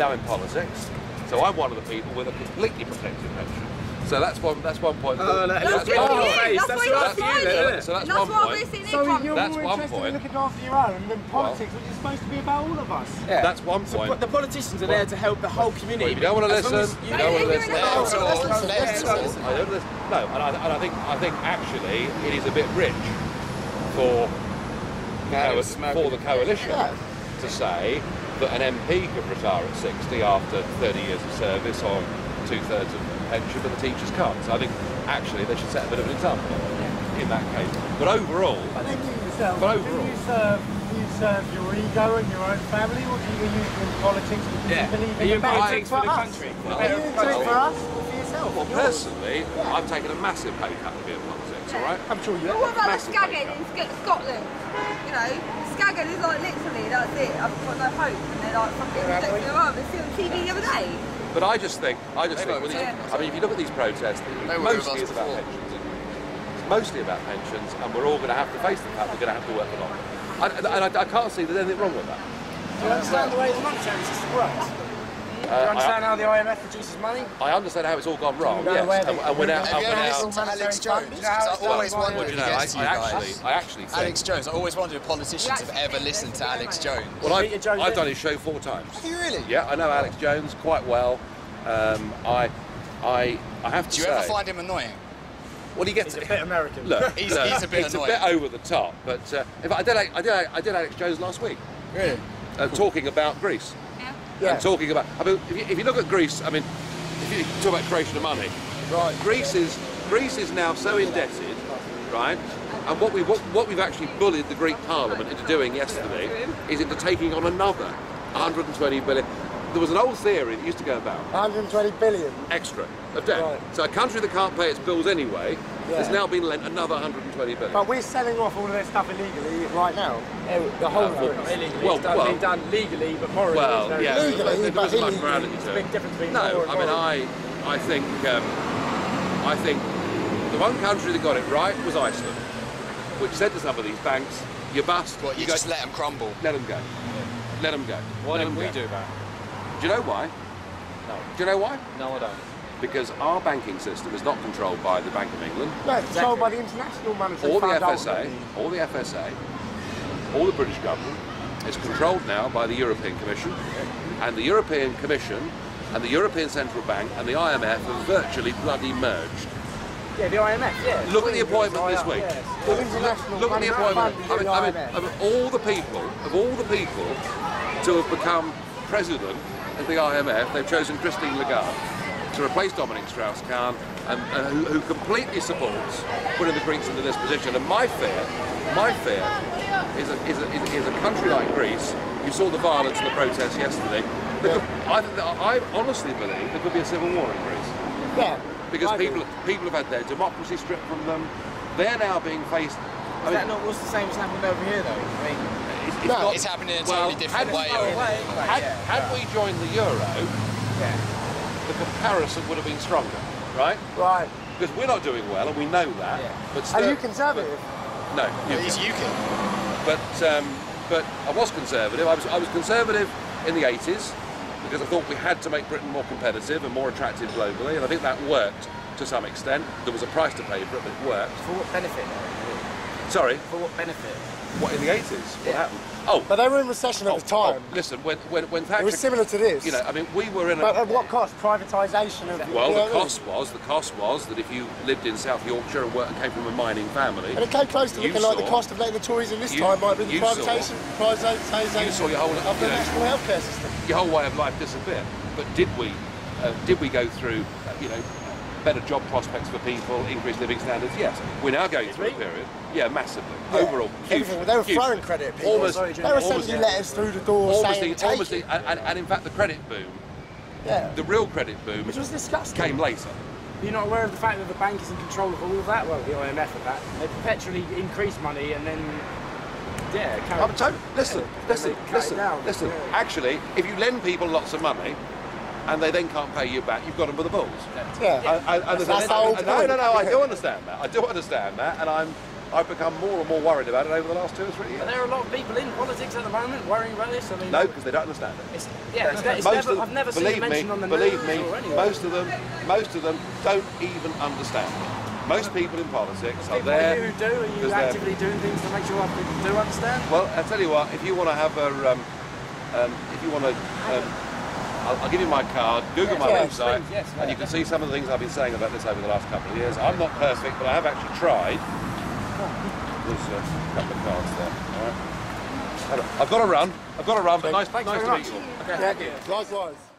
now in politics. So I'm one of the people with a completely protected pension. So that's one point. So that's one point. So you're that's more one interested point. in looking after your own than politics, which is supposed to be about all of us. Yeah. That's one point. So the politicians are there to help the whole community. Well, you don't want to listen. You don't want to listen. Let I don't listen. No, and I think actually it is a bit rich for the coalition to say that an MP could retire at 60 after 30 years of service on 2/3 of pension, but the teachers can't. So I think actually they should set a bit of an example in that case. But overall, Do you serve your ego and your own family, or do you use it in politics because you believe in the politics for the country? Are you doing it for us or for yourself? well, personally, I've taken a massive pay cut to be in politics. All right. I'm sure you But have. what about the Massive skagging pay in Scotland? You know, skagging is like literally, that's it, I've got no hope. And they're like fucking rejecting them up. They see on TV the other day. But I just think, I mean, if you look at these protests, mostly it's about pensions. It's mostly about pensions, and we're all going to have to face the fact we're going to have to work a lot. And I can't see there's anything wrong with that. Do you understand the way the monetary system works? Do you understand how the IMF produces money? I understand how it's all gone wrong, Go yes. away, And we're now... Have you ever listened to Alex Jones? Because I always wondered if he gets you guys. I actually think... Alex Jones, I always wondered if politicians have ever listened to Alex Jones. Well, I've done his show 4 times. Have you really? Yeah, I know Alex Jones quite well. I have to say... Do you ever find him annoying? Well, he gets He's a bit American. Look, He's a bit it's annoying. a bit over the top, but in fact, I did Alex Jones last week. Really? Talking about Greece. Yeah. And talking about, I mean, if you look at Greece, I mean, if you talk about creation of money, Right. Greece is now so indebted, right? And what we've actually bullied the Greek Parliament into doing yesterday is into taking on another 120 billion. There was an old theory that used to go about 120 billion. extra of debt. Right. So a country that can't pay its bills anyway has Yeah. now been lent another 120 billion. But we're selling off all of their stuff illegally right now. The whole of it. Illegally. Well, It's being done legally, but morally. Well, there's no yeah, Legally, there but wasn't much illegally, morality it's to a it. big difference between No, moral and I mean, moral. I think the one country that got it right was Iceland, which said to some of these banks, "You bust." What, you just let them crumble? Let them go. Let them go. Why Let didn't them we go. do that? Do you know why? No. Do you know why? No, I don't. Because our banking system is not controlled by the Bank of England, No, it's controlled by the International Monetary or the Fund. FSA, ultimately. or the FSA, or the British government. It's controlled now by the European Commission, and the European Commission and the European Central Bank and the IMF have virtually bloody merged. Yeah, the IMF, yeah. Look at the appointment this week. Yes. The International Look at the Monetary appointment. Fund is the IMF. Of all the people to have become president of the IMF, they've chosen Christine Lagarde to replace Dominic Strauss-Kahn, and who completely supports putting the Greeks into this position. And my fear is a country like Greece. You saw the violence in the protests yesterday. I honestly believe there could be a civil war in Greece. Yeah. Because I do. people have had their democracy stripped from them. They're now being faced. Is that not what's the same as happened over here, though? I mean, It's No, not, It's happening in a totally different way. Had we joined the euro, the comparison would have been stronger, right? Right. Because we're not doing well, and we know that. Yeah. But Are still, you conservative? no, He's UKIP. but I was conservative. I was conservative in the 80s because I thought we had to make Britain more competitive and more attractive globally, and I think that worked to some extent. There was a price to pay for it, but it worked. for what benefit, though? Sorry, For what benefit? what in the 80s? What happened? But they were in recession at the time. Listen, when Thatcher, It was similar to this. you know, I mean, we were in a. But at what cost? Privatisation of... Well, you know the what I mean? cost was that if you lived in South Yorkshire and came from a mining family, And it came close to you looking like the saw- cost of letting the Tories in this you- time might be the you saw- privatisation you saw your whole, of the you know, national healthcare system. your whole way of life disappear. But did we go through, better job prospects for people, increased living standards? Yes. We're now going through a period. Yeah, massively. Yeah, Overall, huge, everything. They were huge. throwing credit at people. Almost, They were sending letters through the door saying, take it. and in fact, the credit boom, Yeah. the real credit boom, Which was disgusting. came later. You're not aware of the fact that the bank is in control of all of that? Well, the IMF of that. They perpetually increase money and then, Listen. Yeah. Actually, if you lend people lots of money and they then can't pay you back, you've got them with the bulls. Yeah. And That's the whole no, point. I do understand that. And I've become more and more worried about it over the last 2 or 3 years. But there are a lot of people in politics at the moment worrying about this. I mean, no, because they don't understand it. I've never seen it mentioned on the news. Believe me, or anywhere. most of them don't even understand it. Most people in politics are People there. like you who do, are you actively doing things to make sure other people do understand? Well, I tell you what, if you want to have a, if you want to, I'll give you my card, Google my website, and you can see some of the things I've been saying about this over the last couple of years. I'm not perfect, but I have actually tried. There's a couple of cards there. All right. I've got to run, but nice to meet you all. Okay, thank you. Likewise.